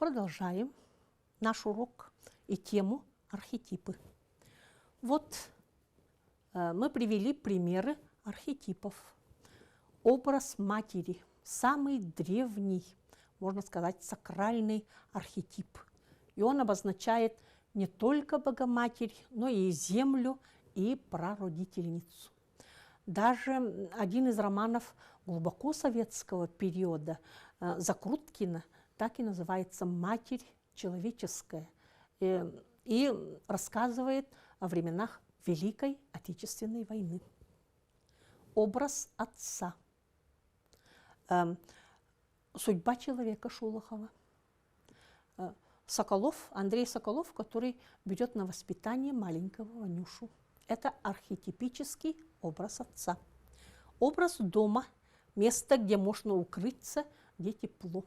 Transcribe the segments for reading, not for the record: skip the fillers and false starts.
продолжаем наш урок и тему архетипы. Вот мы привели примеры архетипов. Образ матери – самый древний, можно сказать, сакральный архетип. И он обозначает не только Богоматерь, но и землю, и прародительницу. Даже один из романов глубоко советского периода Закруткина так и называется «Матерь человеческая» и рассказывает о временах Великой Отечественной войны. Образ отца. Судьба человека Шолохова. Соколов, Андрей Соколов, который берет на воспитание маленького Ванюшу. Это архетипический образ отца. Образ дома, место, где можно укрыться, где тепло.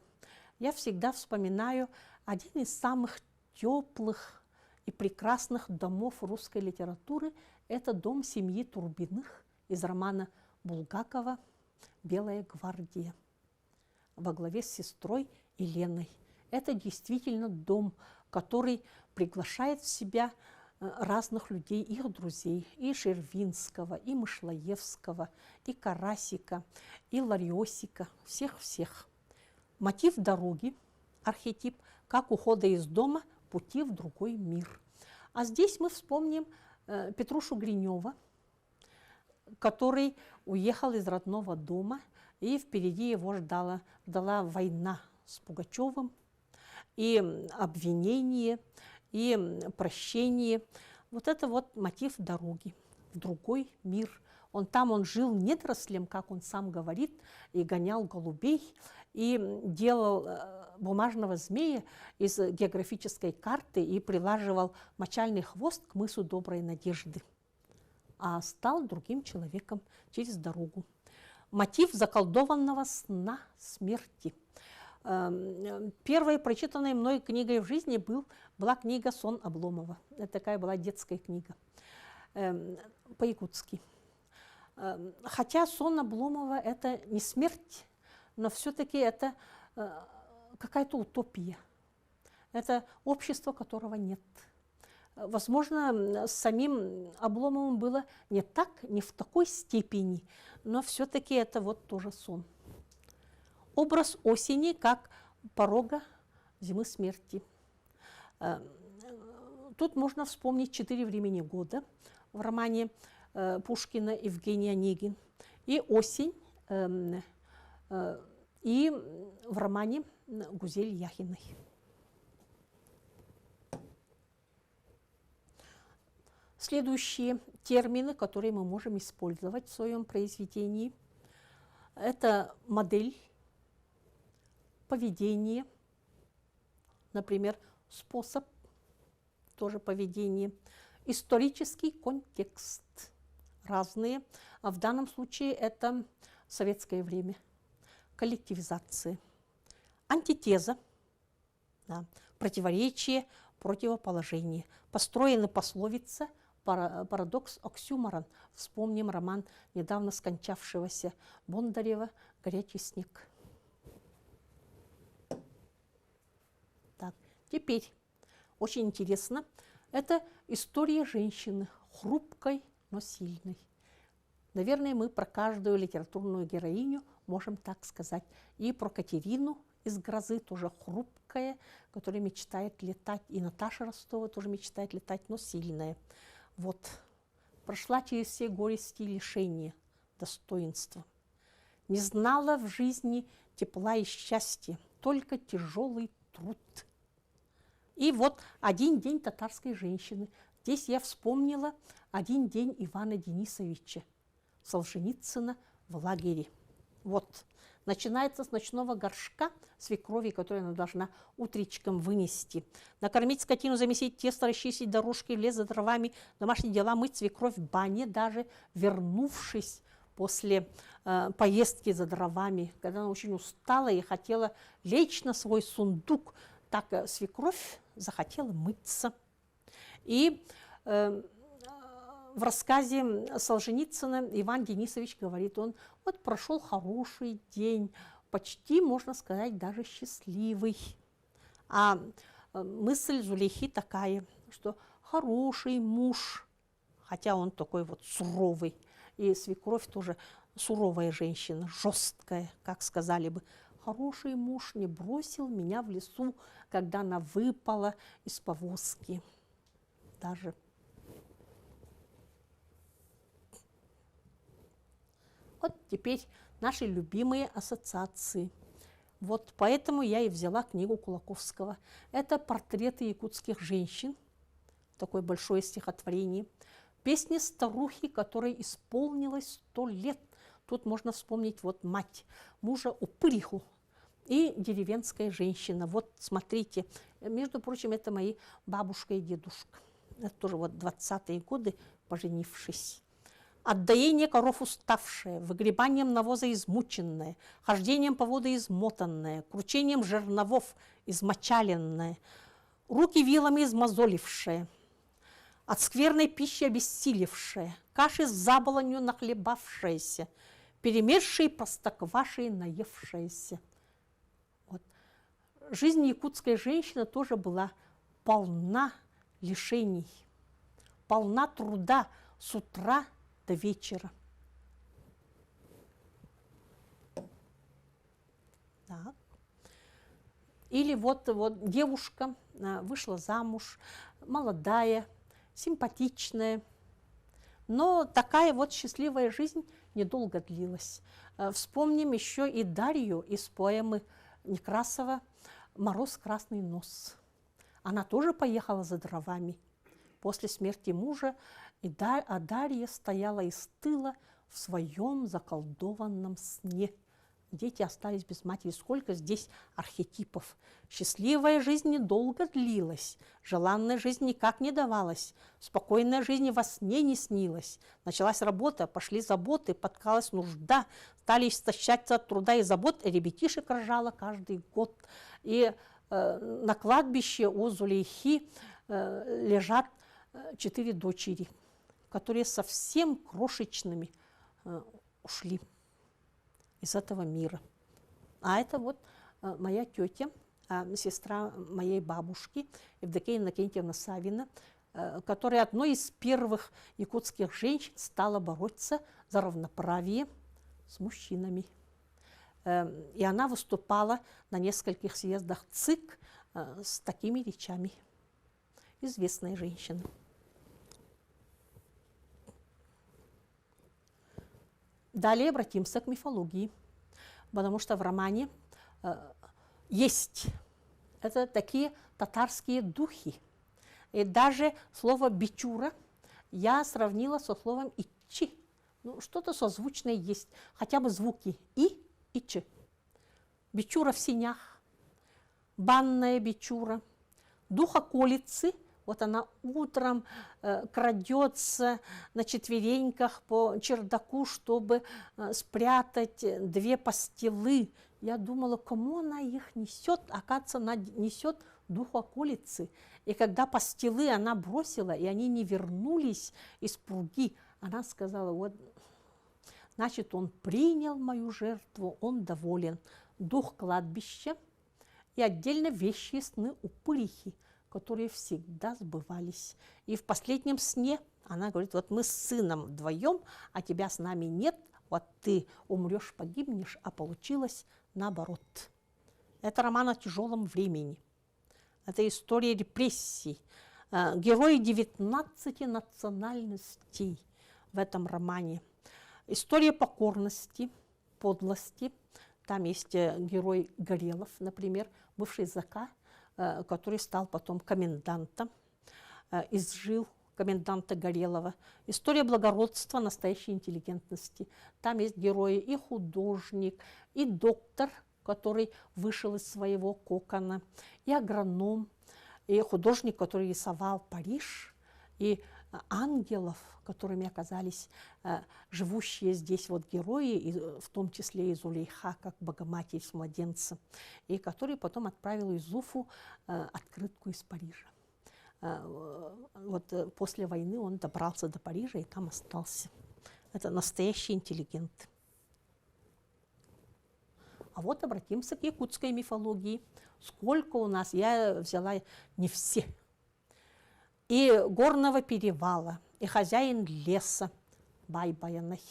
Я всегда вспоминаю один из самых теплых и прекрасных домов русской литературы. Это дом семьи Турбиных из романа Булгакова «Белая гвардия» во главе с сестрой Еленой. Это действительно дом, который приглашает в себя разных людей, их друзей, и Шервинского, и Мышлоевского, и Карасика, и Лариосика, всех-всех. Мотив дороги, архетип, как ухода из дома, пути в другой мир. А здесь мы вспомним Петрушу Гринева, который уехал из родного дома, и впереди его ждала война с Пугачевым, и обвинение, и прощение. Вот это вот мотив дороги в другой мир. Он жил недорослем, как он сам говорит, и гонял голубей, и делал бумажного змея из географической карты и прилаживал мочальный хвост к мысу Доброй Надежды. А стал другим человеком через дорогу. Мотив заколдованного сна смерти. Первой прочитанной мной книгой в жизни была книга «Сон Обломова». Это такая была детская книга по-якутски. Хотя сон Обломова – это не смерть, но все-таки это какая-то утопия. Это общество, которого нет. Возможно, с самим Обломовым было не в такой степени, но все-таки это вот тоже сон. Образ осени как порога зимы смерти. Тут можно вспомнить 4 времени года в романе Пушкина Евгений Онегин, и осень, и в романе Гузель Яхиной. Следующие термины, которые мы можем использовать в своем произведении, это модель, поведение, например, способ, тоже поведение, исторический контекст, разные, а в данном случае это советское время, коллективизация, антитеза, да, противоречие, противоположение, построена пословица, парадокс, оксюморон. Вспомним роман недавно скончавшегося Бондарева «Горячий снег». Так, теперь очень интересно, это история женщины, хрупкой, но сильной. Наверное, мы про каждую литературную героиню можем так сказать. И про Катерину из «Грозы», тоже хрупкая, которая мечтает летать. И Наташа Ростова тоже мечтает летать, но сильная. Вот. Прошла через все горести и лишения, достоинства. Не знала в жизни тепла и счастья, только тяжелый труд. И вот один день татарской женщины. Здесь я вспомнила один день Ивана Денисовича Солженицына в лагере. Вот. Начинается с ночного горшка свекрови, которую она должна утречком вынести. Накормить скотину, замесить тесто, расчистить дорожки, в лес за дровами, домашние дела, мыть свекровь в бане, даже вернувшись после поездки за дровами, когда она очень устала и хотела лечь на свой сундук, так свекровь захотела мыться. И в рассказе Солженицына Иван Денисович говорит, он вот прошел хороший день, почти, можно сказать, даже счастливый. А мысль Зулейхи такая, что хороший муж, хотя он такой вот суровый, и свекровь тоже суровая женщина, жесткая, как сказали бы. Хороший муж не бросил меня в лесу, когда она выпала из повозки. Даже. Вот теперь наши любимые ассоциации. Вот поэтому я и взяла книгу Кулаковского. Это портреты якутских женщин, такое большое стихотворение. Песни старухи, которой исполнилось 100 лет. Тут можно вспомнить вот мать мужа Упыриху и деревенская женщина. Вот смотрите, между прочим, это мои бабушка и дедушка. Это тоже вот 20-е годы, поженившись. От доения коров уставшая, выгребанием навоза измученная, хождением по воду измотанная, кручением жерновов измочаленная, руки вилами измозолившая, от скверной пищи обессилевшая, каши с заболонью нахлебавшаяся, перемерзшей простоквашей наевшаяся. Вот. Жизнь якутской женщины тоже была полна лишений, полна труда с утра до вечера. Так. Или вот девушка вышла замуж, молодая, симпатичная, но такая вот счастливая жизнь недолго длилась. Вспомним еще и Дарью из поэмы Некрасова «Мороз, красный нос». Она тоже поехала за дровами. После смерти мужа а Дарья стояла и стыла в своем заколдованном сне. Дети остались без матери. Сколько здесь архетипов. Счастливая жизнь недолго длилась, желанная жизнь никак не давалась, спокойная жизнь во сне не снилась. Началась работа, пошли заботы, подкалась нужда, стали истощаться от труда и забот, и ребятишек рожала каждый год. И на кладбище у Зулейхи лежат 4 дочери, которые совсем крошечными ушли из этого мира. А это вот моя тетя, сестра моей бабушки, Евдокия Иннокентьевна Савина, которая одной из первых якутских женщин стала бороться за равноправие с мужчинами. И она выступала на нескольких съездах ЦИК с такими речами. Известная женщина. Далее обратимся к мифологии, потому что в романе есть это такие татарские духи. И даже слово «бичура» я сравнила со словом «ичи». Ну, что-то созвучное есть, хотя бы звуки «и» и «ч». Бичура в сенях, банная бичура, дух околицы. Вот она утром крадется на четвереньках по чердаку, чтобы спрятать 2 пастилы. Я думала, кому она их несет? Оказывается, она несет духу околицы. И когда пастилы она бросила, и они не вернулись из пруги, она сказала, вот, значит, он принял мою жертву, он доволен. Дух кладбища и отдельно вещи сны Упырихи, которые всегда сбывались. И в последнем сне она говорит, вот мы с сыном вдвоем, а тебя с нами нет, вот ты умрешь, погибнешь, а получилось наоборот. Это роман о тяжелом времени. Это история репрессий. Герои 19 национальностей в этом романе. История покорности, подлости. Там есть герой Горелов, например, бывший зэка, который стал потом комендантом, изжил коменданта Горелова. История благородства, настоящей интеллигентности. Там есть герои и художник, и доктор, который вышел из своего кокона, и агроном, и художник, который рисовал Париж, и ангелов, которыми оказались живущие здесь вот герои, в том числе и Зулейха, как Богоматерь с младенцем, и который потом отправил Юзуфу открытку из Парижа. Вот после войны он добрался до Парижа и там остался. Это настоящий интеллигент. А вот обратимся к якутской мифологии. Сколько у нас, я взяла не все. И горного перевала, и хозяин леса, Бай-Баянай.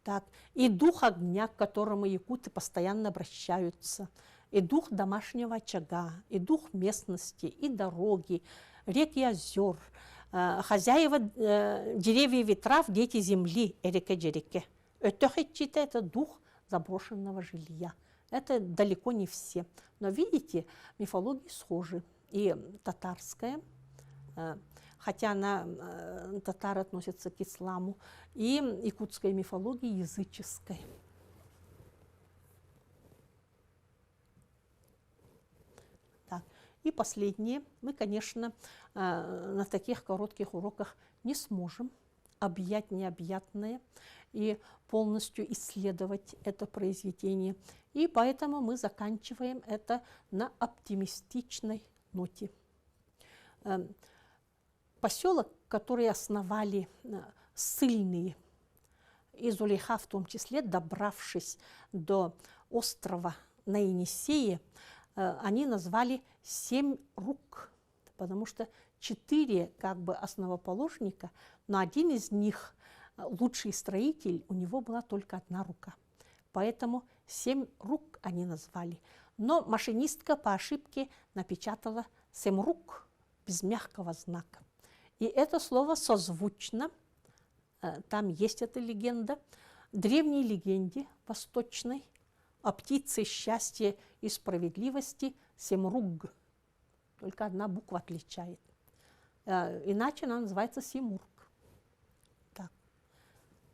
Так, и дух огня, к которому якуты постоянно обращаются, и дух домашнего очага, и дух местности, и дороги, рек и озер, хозяева деревьев и трав, дети земли, Эреке-Джереке. Это дух заброшенного жилья. Это далеко не все. Но видите, мифологии схожи. И татарская, хотя татары относятся к исламу, и якутская мифология языческая. Так. И последнее. Мы, конечно, на таких коротких уроках не сможем объять необъятное и полностью исследовать это произведение. И поэтому мы заканчиваем это на оптимистичной ноте. Поселок, который основали ссыльные, и Зулейха в том числе, добравшись до острова на Енисее, они назвали 7 рук, потому что 4 как бы основоположника, но один из них, лучший строитель, у него была только одна рука. Поэтому 7 рук они назвали. Но машинистка по ошибке напечатала 7 рук без мягкого знака. И это слово созвучно, там есть эта легенда, древней легенде восточной о птице счастья и справедливости Семруг. Только одна буква отличает. Иначе она называется Симург. Так.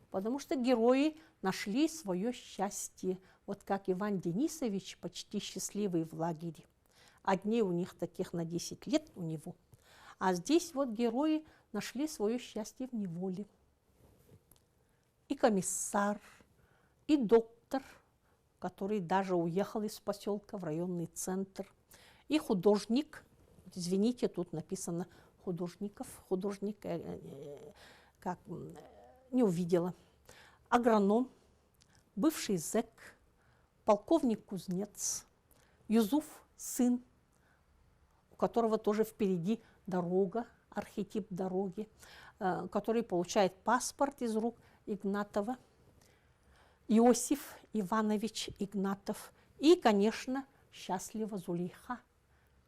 Потому что герои нашли свое счастье, вот как Иван Денисович, почти счастливый в лагере. Одни у них таких на 10 лет у него. А здесь вот герои нашли свое счастье в неволе. И комиссар, и доктор, который даже уехал из поселка в районный центр, и художник, извините, тут написано художников, художник, как не увидела, агроном, бывший зэк, полковник-кузнец, Юзуф, сын, у которого тоже впереди дорога, архетип дороги, который получает паспорт из рук Игнатова, Иосиф Иванович Игнатов и, конечно, счастлива Зулейха.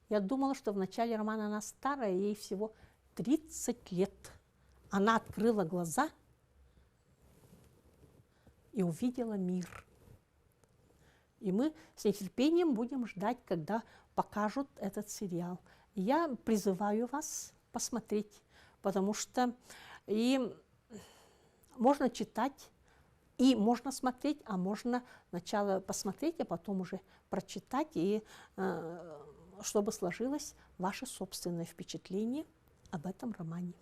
Я думала, что в начале романа она старая, ей всего 30 лет. Она открыла глаза и увидела мир. И мы с нетерпением будем ждать, когда покажут этот сериал. Я призываю вас посмотреть, потому что и можно читать, и можно смотреть, а можно сначала посмотреть, а потом уже прочитать, и чтобы сложилось ваше собственное впечатление об этом романе.